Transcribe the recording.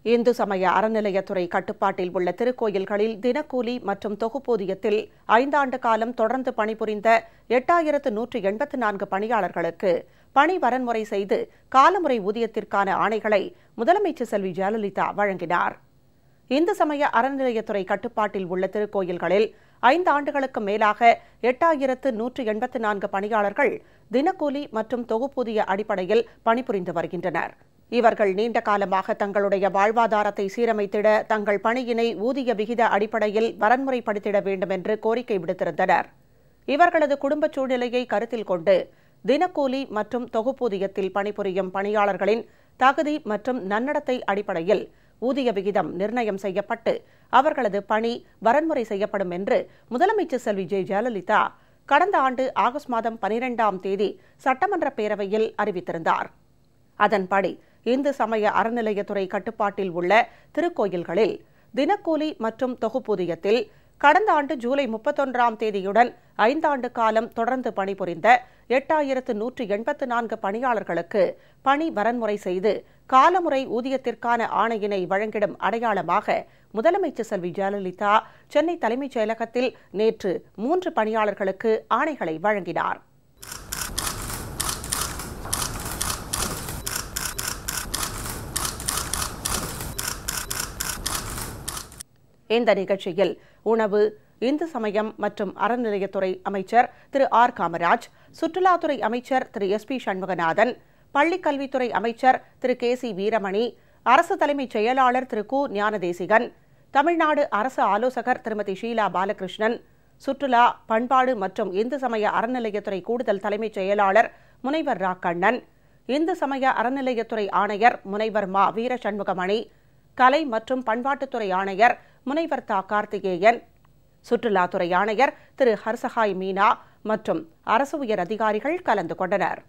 இந்து சமய அறநிலையத்துறை கட்டுப்பாட்டில் உள்ள திருக்கோயில்களில் தினக்கூலி மற்றும் தொகுப்பூதியத்தில் 5 ஆண்டு காலம் தொடர்ந்து பணிபுரிந்த 8184 பணியாளர்களுக்கு பணி வரன்முறை செய்து காலமுறை ஊதியத்திற்கான ஆணைகளை முதலமைச்சர் செல்வி ஜெயலலிதா வழங்கினார். இந்து சமய அறநிலையத்துறை கட்டுப்பாட்டில் உள்ள திருக்கோயில்களில் 5 ஆண்டுகளுக்கு மேலாக 8184 பணியாளர்கள் தினக்கூலி மற்றும் தொகுப்பூதிய அடிப்படையில் பணிபுரிந்து வருகின்றனர். இவர்கள் நீண்ட காலமாக தங்களுடைய வாழ்வாதாரத்தை சீரமைத்திட தங்கள் பணியினை ஊதிய விகித அடிப்படையில் வரன்முறைப்படுத்திட வேண்டும் என்று கோரிக்கை விடுத்திருந்தனர். இவர்களது குடும்ப சூழ்நிலையை கருத்தில் கொண்டு தினக்கூலி மற்றும் தொகுப்பூதியத்தில் பணிபுரியும் பணியாளர்களின் தகுதி மற்றும் நன்னடத்தை அடிப்படையில் ஊதிய விகிதம் நிர்ணயம் செய்யப்பட்டு அவர்களது பணி வரன்முறை செய்யப்படும் என்று முதலமைச்சர் செல்வி ஜெயலலிதா கடந்த ஆண்டு ஆகஸ்ட் மாதம் 12ஆம் தேதி சட்டமன்ற பேரவையில் அறிவித்திருந்தார். அதன்படி இந்து சமய அறநிலையத்துறை கட்டுப்பாட்டில் உள்ள திருக்கோயில்களில் தினக்கூலி மற்றும் தொகுப்பூதியத்தில் கடந்த ஆண்டு ஜூலை 31ஆம் தேதியுடன் 5 ஆண்டு காலம் தொடர்ந்து பணிபுரிந்த 8184 பணியாளர்களுக்கு பணி வரன்முறை செய்து காலமுறை ஊதியத்திற்கான ஆணையினை வழங்கிடும் அடையாளமாக முதலமைச்சர் செல்வி ஜெயலலிதா சென்னை தலைமைச் செயலகத்தில் நேற்று 3 பணியாளர்களுக்கு ஆணைகளை வழங்கினார். இந்த நிகழ்ச்சியில் உணவு, இந்து சமயம் மற்றும் அறநிலையத்துறை அமைச்சர் திரு ஆர் காமராஜ், சுற்றுலாத்துறை அமைச்சர் திரு SP சண்முகநாதன், பள்ளிக்கல்வித்துறை அமைச்சர் திரு KC வீரமணி, அரசு தலைமைச் செயலாளர் திரு கு ஞானதேசிகன், தமிழ்நாடு அரசு ஆலோசகர் திருமதி ஷீலா பாலகிருஷ்ணன், சுற்றுலா, பண்பாடு மற்றும் இந்து சமய அறநிலையத்துறை கூடுதல் தலைமைச் செயலாளர் முனைவர் ரா கண்ணன், இந்து சமய அறநிலையத்துறை ஆணையர் முனைவர் மா வீர சண்முகமணி, கலை மற்றும் பண்பாட்டுத்துறை ஆணையர் முனைவர் தா கார்த்திகேயன், சுற்றுலாத்துறை ஆணையர் திரு ஹர்சஹாய் மீனா மற்றும் அரசு உயர் அதிகாரிகள் கலந்து கொண்டனர்.